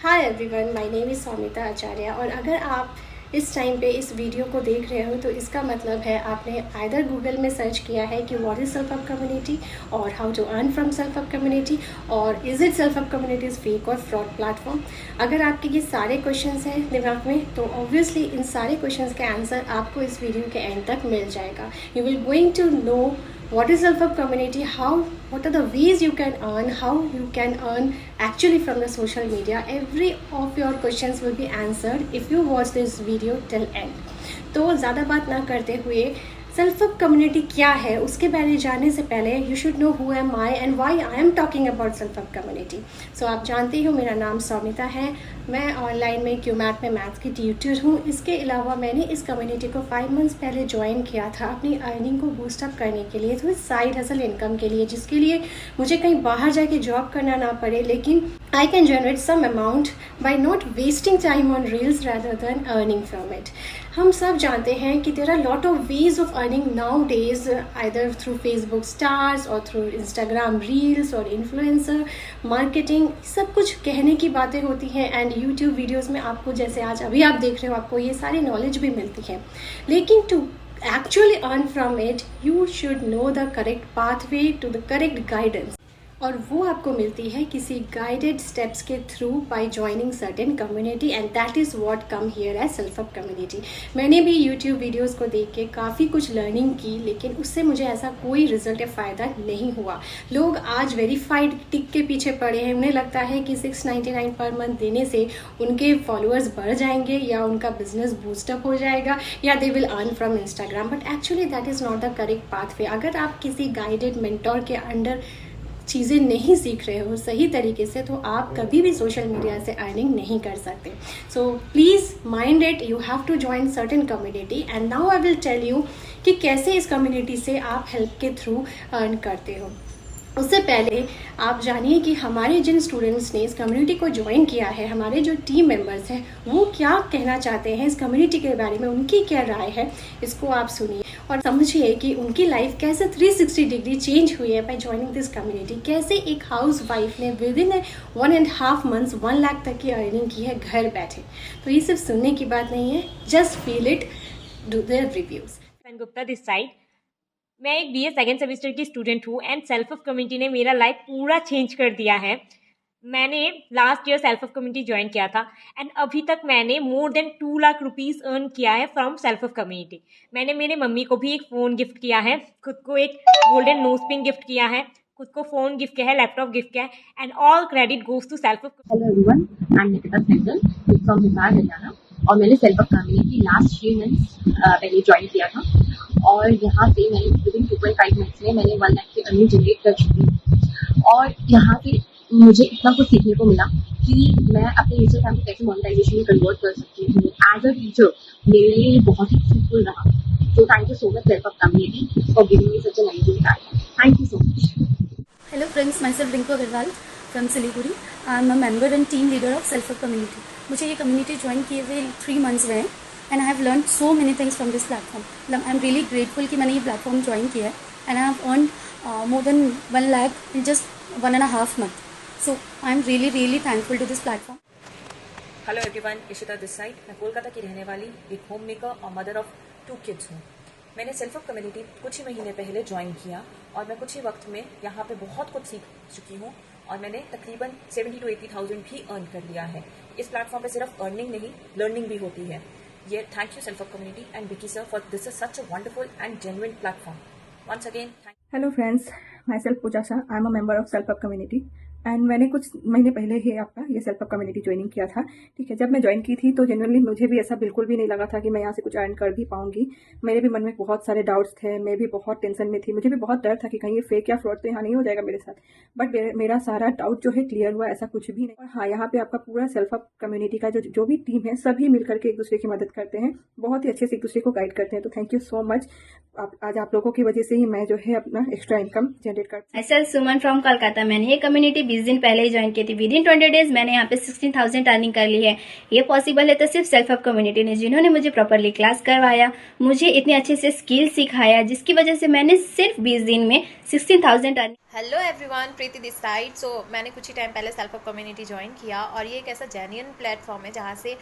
Hi everyone, my name is Soumita Acharya. और अगर आप इस टाइम पे इस वीडियो को देख रहे हो तो इसका मतलब है आपने आइदर गूगल में सर्च किया है कि what is self help community और how to earn from self help community और is it self help communities fake और फ्रॉड प्लेटफॉर्म। अगर आपके ये सारे क्वेश्चंस हैं दिमाग में तो ऑब्वियसली इन सारे क्वेश्चंस के आंसर आपको इस वीडियो के एंड तक मिल जाएगा। You will going to know what is self-help community, what are the ways you can earn, how you can earn actually from the social media. Every of your questions will be answered if you watch this video till end. तो ज़्यादा बात ना करते हुए self help community क्या है उसके बारे में जानने से पहले you should know who am I and why I am talking about self help community. So आप जानते हो मेरा नाम सौमिता है। मैं ऑनलाइन में क्यूमैट में मैथ्स की ट्यूटर हूँ। इसके अलावा मैंने इस कम्युनिटी को 5 मंथ्स पहले ज्वाइन किया था अपनी अर्निंग को बूस्टअप करने के लिए, तो साइड हसल इनकम के लिए, जिसके लिए मुझे कहीं बाहर जाके जॉब करना ना पड़े, लेकिन I can generate some amount by not wasting time on reels rather than earning from it. हम सब जानते हैं कि there are lot of ways of earning nowadays, either through Facebook stars और थ्रू इंस्टाग्राम रील्स और influencer marketing. सब कुछ कहने की बातें होती हैं एंड यूट्यूब वीडियोस में आपको, जैसे आज अभी आप देख रहे हो, आपको ये सारी नॉलेज भी मिलती है। लेकिन to actually earn from it you should know the correct pathway to the correct guidance, और वो आपको मिलती है किसी गाइडेड स्टेप्स के through by joining certain community and that is what come here as self help community. मैंने भी YouTube videos को देख के काफ़ी कुछ लर्निंग की, लेकिन उससे मुझे ऐसा कोई रिजल्ट या फ़ायदा नहीं हुआ। लोग आज वेरीफाइड टिक के पीछे पड़े हैं। उन्हें लगता है कि 699 पर मंथ देने से उनके फॉलोअर्स बढ़ जाएंगे या उनका बिजनेस बूस्टअप हो जाएगा या they will earn from Instagram, but actually that is not the correct pathway. अगर आप किसी गाइडेड मेंटोर के अंडर चीज़ें नहीं सीख रहे हो सही तरीके से तो आप कभी भी सोशल मीडिया से अर्निंग नहीं कर सकते। So please mind it, you have to join certain community and now I will tell you कि कैसे इस कम्युनिटी से आप हेल्प के थ्रू अर्न करते हो। उससे पहले आप जानिए कि हमारे जिन स्टूडेंट्स ने इस कम्युनिटी को ज्वाइन किया है, हमारे जो टीम मेंबर्स हैं, वो क्या कहना चाहते हैं इस कम्युनिटी के बारे में, उनकी क्या राय है, इसको आप सुनिए और समझिए कि उनकी लाइफ कैसे 360 डिग्री चेंज हुई है बाय ज्वाइनिंग दिस कम्युनिटी। कैसे एक हाउस वाइफ ने विद इन 1.5 मंथ्स 1 लाख तक की अर्निंग की है घर बैठे। तो ये सिर्फ सुनने की बात नहीं है, just feel it, do their reviews. Gupta this side. मैं एक बीए सेकेंड सेमेस्टर की स्टूडेंट हूँ एंड सेल्फ हेल्प कम्युनिटी ने मेरा लाइफ पूरा चेंज कर दिया है। मैंने last year self help community join किया था एंड अभी तक मैंने more than 2 lakh rupees earn किया है फ्रॉम सेल्फ हेल्प कम्युनिटी। मैंने मेरे मम्मी को भी एक फ़ोन गिफ्ट किया है, खुद को एक गोल्डन नोज पिन गिफ्ट किया है, खुद को फ़ोन गिफ्ट किया है, लैपटॉप गिफ्ट किया है and all credit goes to self help. Hello everyone, I am Nikita Sehgal from Hisar Haryana और मैंने self help community last 3 months पहले ज्वाइन किया था और यहाँ से मैंने विदिन 2.5 मंथ्स में मैंने 1 लाख की अर्निंग जनरेट कर चुकी हूँ। और यहाँ से मुझे इतना कुछ सीखने को मिला कि मैं अपने यूजर टाइम को कैसे मोनेटाइजेशन में कन्वर्ट कर सकती हूँ। एज अ टीचर मेरे लिए ये बहुत ही यूजफुल रहा। So thank you so much self help community for giving me such an amazing time. Thank you so much. Hello friends, myself Rinku Agarwal from Siliguri. I am a member and team leader of Self Help Community. मुझे ये community join किए हुए 3 मंथs हुए हैं and I have learn so many things from this platform. मतलब I am really grateful कि मैंने ये प्लेटफॉर्म ज्वाइन किया है and I have earn more than 1 lakh in just 1.5 month. So I am really thankful to this platform. Hello everyone, Ishita this side. मैं कोलकाता की रहने वाली एक होम मेकर और मदर ऑफ 2 किड्स हूँ। मैंने सेल्फ हेल्प कम्युनिटी कुछ ही महीने पहले ज्वाइन किया और मैं कुछ ही वक्त में यहाँ पे बहुत कुछ सीख चुकी हूँ और मैंने तकरीबन 70,000 to 80,000 भी अर्न कर लिया है। इस प्लेटफॉर्म पे सिर्फ अर्निंग नहीं, लर्निंग भी होती है। ये thank you self help community and Vicky sir for this is such a wonderful and genuine platform. Once again thank. Hello friends, myself Pooja Shah, I am a member of self help community and मैंने कुछ महीने पहले ही आपका ये self help community joining किया था। ठीक है, जब मैं ज्वाइन की थी तो जनरली मुझे भी ऐसा बिल्कुल भी नहीं लगा था कि मैं यहाँ से कुछ अर्न कर भी पाऊंगी। मेरे भी मन में बहुत सारे डाउट्स थे, मैं भी बहुत टेंशन में थी, मुझे भी बहुत डर था कि कहीं ये फेक या फ्रॉड तो यहाँ नहीं हो जाएगा मेरे साथ। बट मेरा सारा डाउट जो है क्लियर हुआ, ऐसा कुछ भी नहीं। और हाँ, यहाँ पे आपका पूरा सेल्फ हेल्प कम्युनिटी का जो भी टीम है सभी मिलकर के एक दूसरे की मदद करते हैं, बहुत ही अच्छे से एक दूसरे को गाइड करते हैं। तो थैंक यू सो मच। आज आप लोगों की वजह से ही मैं जो है अपना एक्स्ट्रा इनकम जनरेट करती हूँ। सुमन फ्रॉम कोलकाता। मैंने ये कम्युनिटी 20 दिन पहले ही ज्वाइन की थी। विद इन 20 डेज मैंने यहाँ पे 16,000 अर्निंग कर ली है। ये पॉसिबल है तो सिर्फ सेल्फ हेल्प कम्युनिटी ने, जिन्होंने मुझे प्रॉपरली क्लास करवाया, मुझे इतने अच्छे से स्किल सिखाया, जिसकी वजह से मैंने सिर्फ 20 दिन में 16,000 earning hello everyone, Preeti this side. So मैंने कुछ ही टाइम पहले सेल्फ ऑफ कम्युनिटी ज्वाइन किया और ये एक ऐसा जेन्युइन प्लेटफॉर्म है जहाँ से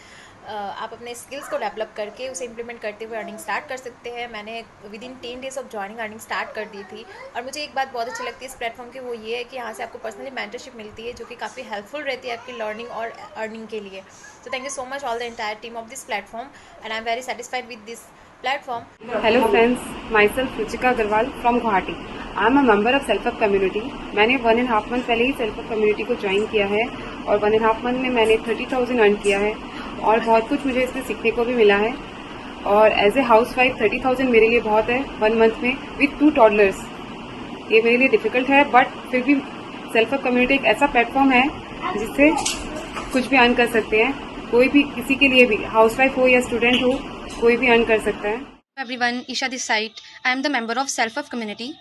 आप अपने स्किल्स को डेवलप करके उसे इम्प्लीमेंट करते हुए अर्निंग स्टार्ट कर सकते हैं। मैंने with in 10 days of joining earning start कर दी थी और मुझे एक बात बहुत अच्छी लगती है इस प्लेटफॉर्म की, वो ये है कि यहाँ से आपको पर्सनली मेंटरशिप मिलती है जो कि काफ़ी हेल्पफुल रहती है आपकी लर्निंग और अर्निंग के लिए। So thank you so much all the entire team of this platform and I am very satisfied with this platform. Hello friends, myself Ruchika Agarwal from Guwahati. I am a member of Self Up Community. मैंने 1.5 month पहले ही Self Up Community को join किया है और 1.5 month में मैंने 30,000 earn किया है और बहुत कुछ मुझे इसमें सीखने को भी मिला है। और एज ए हाउस वाइफ 30,000 मेरे लिए बहुत है 1 month में विथ 2 toddlers। ये मेरे लिए डिफिकल्ट है बट फिर भी सेल्फ अप कम्युनिटी एक ऐसा प्लेटफॉर्म है जिससे कुछ भी अर्न कर सकते हैं। कोई भी, किसी के लिए भी, हाउस वाइफ हो या स्टूडेंट हो, कोई भी अर्न कर सकता है। Everyone, Isha this side. I am the member of self of community.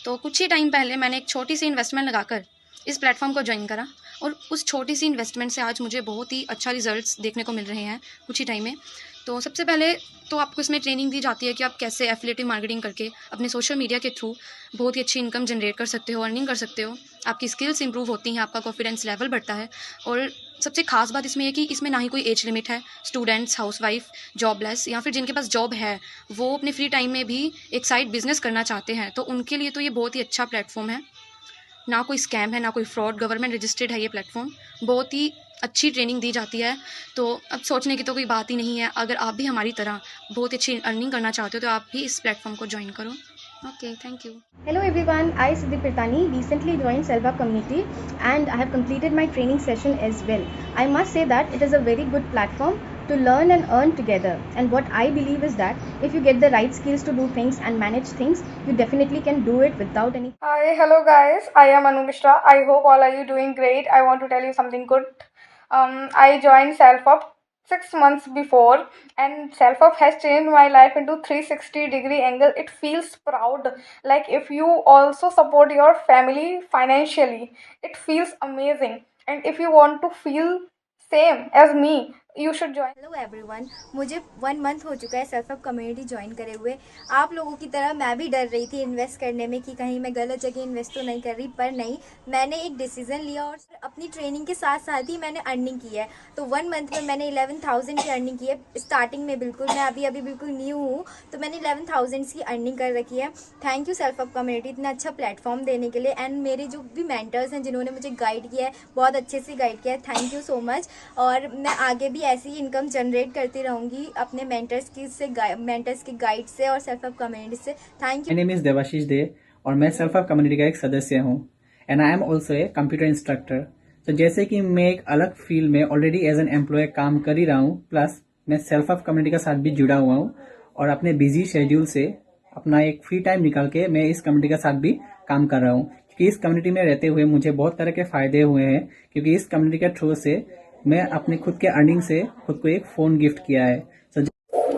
तो कुछ ही टाइम पहले मैंने एक छोटी सी इन्वेस्टमेंट लगाकर इस प्लेटफॉर्म को ज्वाइन करा और उस छोटी सी इन्वेस्टमेंट से आज मुझे बहुत ही अच्छा रिजल्ट्स देखने को मिल रहे हैं कुछ ही टाइम में। तो सबसे पहले तो आपको इसमें ट्रेनिंग दी जाती है कि आप कैसे एफिलिएटिव मार्केटिंग करके अपने सोशल मीडिया के थ्रू बहुत ही अच्छी इनकम जनरेट कर सकते हो, अर्निंग कर सकते हो। आपकी स्किल्स इंप्रूव होती हैं, आपका कॉन्फिडेंस लेवल बढ़ता है और सबसे खास बात इसमें है कि इसमें ना ही कोई एज लिमिट है। स्टूडेंट्स, हाउसवाइफ, जॉबलेस या फिर जिनके पास जॉब है वो अपने फ्री टाइम में भी एक साइड बिजनेस करना चाहते हैं तो उनके लिए तो ये बहुत ही अच्छा प्लेटफॉर्म है। ना कोई स्कैम है, ना कोई फ्रॉड, गवर्नमेंट रजिस्टर्ड है ये प्लेटफॉर्म। बहुत ही अच्छी ट्रेनिंग दी जाती है तो अब सोचने की तो कोई बात ही नहीं है। अगर आप भी हमारी तरह बहुत अच्छी अर्निंग करना चाहते हो तो आप भी इस प्लेटफॉर्म को ज्वाइन करो। Okay, thank you. Hello everyone, I Siddhi Pirtani recently joined Self Up Community and I have completed my training session as well. I must say that it is a very good platform to learn and earn together, and what I believe is that if you get the right skills to do things and manage things, you definitely can do it without any. Hi, hello guys, I am Anu Mishra. I hope all are you doing great. I want to tell you something good. I joined Self Up 6 months before and Self Up has changed my life into 360-degree angle. It feels proud, like if you also support your family financially, it feels amazing. And if you want to feel same as me, you should join. Hello everyone, मुझे 1 month हो चुका है self up community join करे हुए। आप लोगों की तरह मैं भी डर रही थी इन्वेस्ट करने में कि कहीं मैं गलत जगह इन्वेस्ट तो नहीं कर रही, पर नहीं, मैंने एक डिसीजन लिया और अपनी ट्रेनिंग के साथ साथ ही मैंने अर्निंग की है। तो 1 month में मैंने 11,000 की अर्निंग की है। स्टार्टिंग में बिल्कुल मैं अभी बिल्कुल न्यू हूँ तो मैंने 11,000 की अर्निंग कर रखी है। Thank you self up community इतना अच्छा प्लेटफॉर्म देने के लिए एंड मेरे जो भी मेंटर्स हैं जिन्होंने मुझे गाइड किया है, बहुत अच्छे से गाइड किया है। Thank you so much. और मैं आगे भी ऐसी ही इनकम जनरेट करती रहूंगी अपने मेंटर्स के गाइड से और सेल्फ अप कम्युनिटी से। Thank you. My name is Debashish Dey और मैं सेल्फ अप कम्युनिटी का एक सदस्य हूँ and I am also a computer instructor. तो जैसे कि मैं एक अलग फील्ड में ऑलरेडी एज एन एम्प्लॉय काम कर ही रहा हूँ, प्लस मैं सेल्फ अप कम्युनिटी के साथ भी जुड़ा हुआ हूँ और अपने बिजी शेड्यूल से अपना एक फ्री टाइम निकाल के मैं इस कम्युनिटी के साथ भी काम कर रहा हूँ। क्योंकि इस कम्युनिटी में रहते हुए मुझे बहुत तरह के फायदे हुए हैं, क्योंकि इस कम्युनिटी के थ्रू से मैं अपने खुद के अर्निंग से खुद को एक फोन गिफ्ट किया है।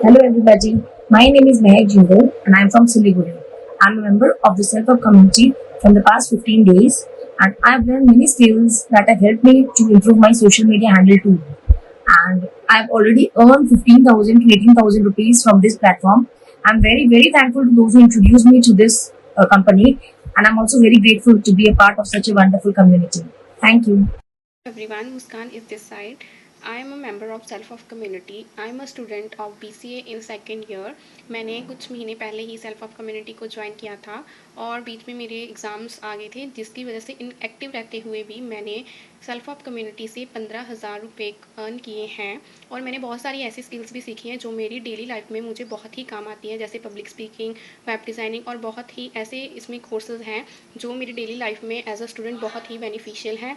Hello everybody, my name is Mehak Jindal and I am from Siliguri. I am a member of the Self Up Community from the past 15 days and I have learned many skills that have helped me to improve my social media handle too. And I have already earned 15,000 to 18,000 rupees from this platform. I am very thankful to those who introduced me to this company and I am also very grateful to be a part of such a wonderful community. Thank you. Everyone, Muskan is this side. I am a member of Self Up Community. I am a student of BCA in 2nd year. मैंने कुछ महीने पहले ही self of community को join किया था और बीच में मेरे एग्ज़ाम्स आ गए थे जिसकी वजह से इनएक्टिव रहते हुए भी मैंने सेल्फ ऑफ कम्युनिटी से 15,000 रुपये अर्न किए हैं और मैंने बहुत सारी ऐसी स्किल्स भी सीखी हैं जो मेरी डेली लाइफ में मुझे बहुत ही काम आती हैं, जैसे पब्लिक स्पीकिंग, वेब डिज़ाइनिंग और बहुत ही ऐसे इसमें कोर्सेज हैं जो मेरी डेली लाइफ में एज अ स्टूडेंट बहुत ही बेनिफिशियल हैं।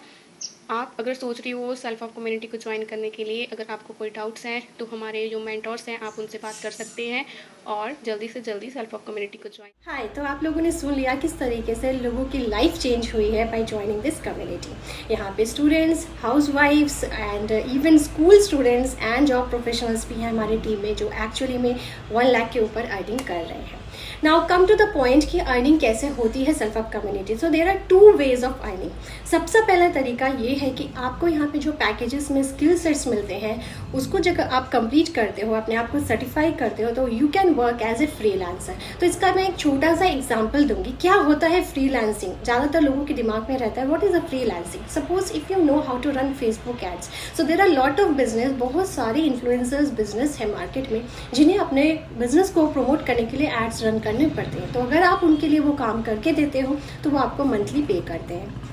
आप अगर सोच रही हो सेल्फ ऑफ कम्युनिटी को ज्वाइन करने के लिए, अगर आपको कोई डाउट्स हैं तो हमारे जो मेंटर्स हैं आप उनसे बात कर सकते हैं और जल्दी से जल्दी सेल्फ ऑफ कम्युनिटी को ज्वाइन। हाय, तो आप लोगों ने सुन लिया किस तरीके से लोगों की लाइफ चेंज हुई है बाय ज्वाइनिंग दिस कम्युनिटी। यहाँ पे स्टूडेंट्स, हाउसवाइफ्स and even school students and job professionals भी हैं हमारी टीम में जो एक्चुअली में 1 लाख के ऊपर अर्निंग कर रहे हैं। Now come to the point कि अर्निंग कैसे होती है self help community. So there are 2 ways of earning. सबसे पहला तरीका ये है कि आपको यहाँ पे जो पैकेजेस में स्किल सेट्स मिलते हैं उसको जब आप कंप्लीट करते हो, अपने आप को सर्टिफाई करते हो, तो you can work as a freelancer. तो इसका मैं एक छोटा सा एग्जाम्पल दूंगी। क्या होता है फ्रीलांसिंग? ज़्यादातर लोगों के दिमाग में रहता है what is a freelancing. Suppose if you know how to run Facebook ads, so there are lot of business, बहुत सारे इन्फ्लुएंसर्स बिजनेस है मार्केट में जिन्हें अपने बिजनेस को प्रमोट करने के लिए एड्स रन करने पड़ते हैं। तो अगर आप उनके लिए वो काम करके देते हो तो वो आपको मंथली पे करते हैं।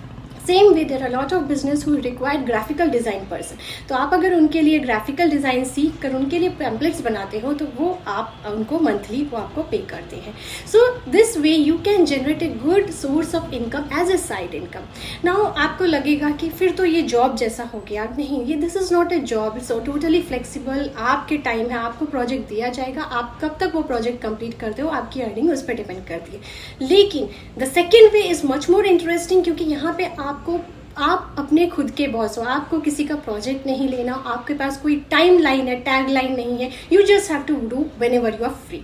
Same way there are lot of business who required graphical design person. तो आप अगर उनके लिए ग्राफिकल डिज़ाइन सीख कर उनके लिए पैम्पलेट्स बनाते हो तो वो आप उनको मंथली वो आपको पे करते हैं। So this way you can generate a good source of income as a side income. Now आपको लगेगा कि फिर तो ये जॉब जैसा हो गया। नहीं, ये this is not a job, so totally flexible. आपके टाइम है, आपको प्रोजेक्ट दिया जाएगा, आप कब तक वो प्रोजेक्ट कंप्लीट करते हो आपकी अर्निंग उस पर डिपेंड करती है। लेकिन the second way is much more interesting, क्योंकि यहाँ पे आप अपने खुद के बॉस हो, आपको किसी का प्रोजेक्ट नहीं लेना, आपके पास कोई टाइम लाइन है, टैग लाइन नहीं है। You just have to do whenever you are free,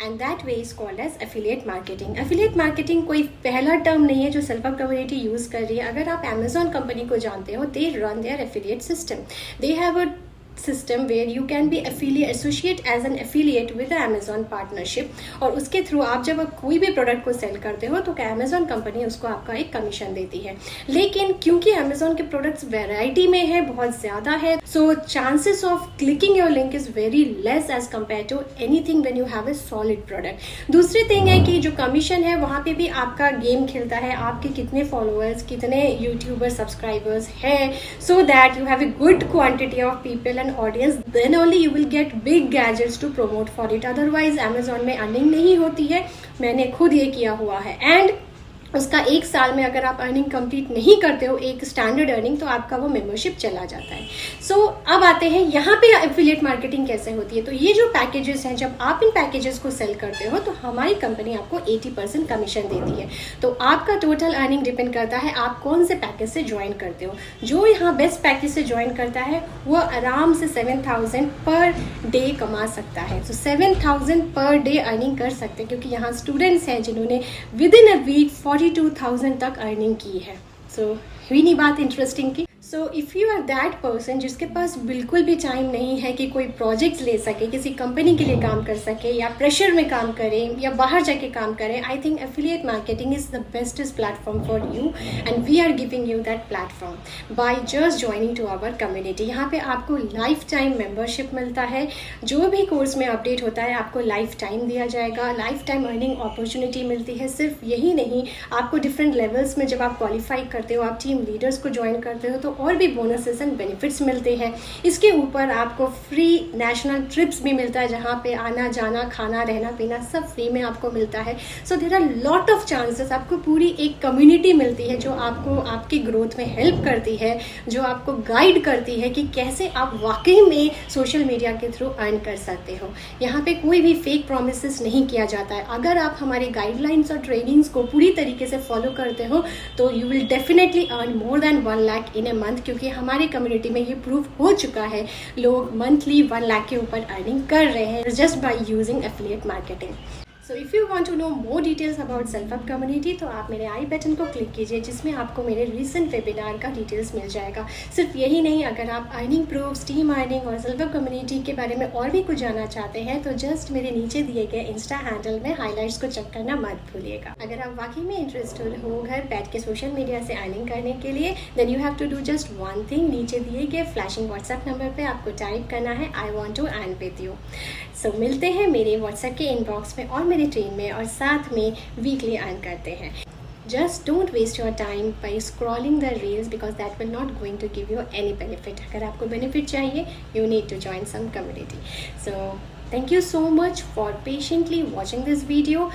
and that way is called as affiliate marketing. Affiliate marketing कोई पहला टर्म नहीं है जो सेल्फ हेल्प कम्युनिटी यूज़ कर रही है। अगर आप अमेजॉन कंपनी को जानते हो, they run their affiliate system. They have a system where you can be associate as an affiliate with the Amazon partnership, और उसके थ्रू आप जब कोई भी प्रोडक्ट को सेल करते हो तो Amazon कंपनी उसको आपका एक कमीशन देती है। लेकिन क्योंकि Amazon के प्रोडक्ट्स वैरायटी में है, बहुत ज़्यादा है, so chances of clicking your link is very less as compare to anything when you have a solid product. दूसरी थिंग है कि जो कमीशन है वहाँ पे भी आपका गेम खेलता है, आपके कितने फॉलोअर्स, कितने यूट्यूबर सब्सक्राइबर्स हैं, so that you have a good quantity of people and audience, then only you will get big gadgets to promote for it. Otherwise Amazon में अर्निंग नहीं होती है। मैंने खुद ये किया हुआ है, एंड उसका 1 साल में अगर आप अर्निंग कंप्लीट नहीं करते हो, एक स्टैंडर्ड अर्निंग, तो आपका वो मेंबरशिप चला जाता है। सो अब आते हैं यहाँ पे एफिलिएट मार्केटिंग कैसे होती है। तो ये जो पैकेजेस हैं, जब आप इन पैकेजेस को सेल करते हो तो हमारी कंपनी आपको 80% कमीशन देती है। तो आपका टोटल अर्निंग डिपेंड करता है आप कौन से पैकेज से ज्वाइन करते हो। जो यहाँ बेस्ट पैकेज से ज्वाइन करता है वो आराम से 7,000 पर डे कमा सकता है। तो 7,000 पर डे अर्निंग कर सकते हैं, क्योंकि यहाँ स्टूडेंट्स हैं जिन्होंने विद इन अ वीक 42,000 तक अर्निंग की है। सो हुई नहीं बात इंटरेस्टिंग की। So if you are that person जिसके पास बिल्कुल भी टाइम नहीं है कि कोई प्रोजेक्ट्स ले सके, किसी कंपनी के लिए काम कर सके, या प्रेशर में काम करें, या बाहर जाके काम करें, I think affiliate marketing is the bestest platform for you, and we are giving you that platform by just joining to our community. यहाँ पे आपको लाइफ टाइम मेम्बरशिप मिलता है। जो भी कोर्स में अपडेट होता है आपको लाइफ टाइम दिया जाएगा, लाइफ टाइम अर्निंग अपॉर्चुनिटी मिलती है। सिर्फ यही नहीं, आपको डिफरेंट लेवल्स में जब आप क्वालिफाई करते हो, आप टीम लीडर्स को ज्वाइन करते हो, तो और भी बोनसेस एंड बेनिफिट्स मिलते हैं। इसके ऊपर आपको फ्री नेशनल ट्रिप्स भी मिलता है, जहाँ पे आना जाना, खाना, रहना, पीना सब फ्री में आपको मिलता है। So there are lot of chances. आपको पूरी एक कम्युनिटी मिलती है जो आपको आपकी ग्रोथ में हेल्प करती है, जो आपको गाइड करती है कि कैसे आप वाकई में सोशल मीडिया के थ्रू अर्न कर सकते हो। यहाँ पे कोई भी फेक प्रोमिसेस नहीं किया जाता है। अगर आप हमारे गाइडलाइंस और ट्रेनिंग्स को पूरी तरीके से फॉलो करते हो तो you will definitely earn more than 1 lakh in a month, क्योंकि हमारी कम्युनिटी में ये प्रूव हो चुका है। लोग मंथली 1 लाख के ऊपर अर्निंग कर रहे हैं just by using affiliate marketing. So if you want to know more details about self help community तो आप मेरे आई बटन को क्लिक कीजिए, जिसमें आपको मेरे रिसेंट वेबिनार का डिटेल्स मिल जाएगा। सिर्फ यही नहीं, अगर आप अर्निंग प्रूफ्स, टीम अर्निंग और सेल्फ हेल्प कम्युनिटी के बारे में और भी कुछ जानना चाहते हैं तो जस्ट मेरे नीचे दिए गए इंस्टा हैंडल में हाईलाइट्स को चेक करना मत भूलिएगा। अगर आप वाकई में इंटरेस्टेड हो घर बैठ के सोशल मीडिया से अर्निंग करने के लिए, then you have to do just one thing. नीचे दिए गए फ्लैशिंग व्हाट्सएप नंबर पर आपको टाइप करना है I want to earn with you. So मिलते हैं मेरे व्हाट्सएप के इनबॉक्स में और मेरे टीम में, और साथ में वीकली अर्न करते हैं। Just don't waste your time by scrolling the reels because that will not going to give you any benefit. अगर आपको benefit चाहिए, you need to join some community. So thank you so much for patiently watching this video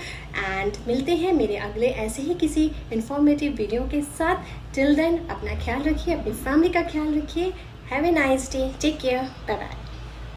and मिलते हैं मेरे अगले ऐसे ही किसी informative video के साथ। Till then अपना ख्याल रखिए, अपनी family का ख्याल रखिए। Have a nice day. Take care. Bye bye.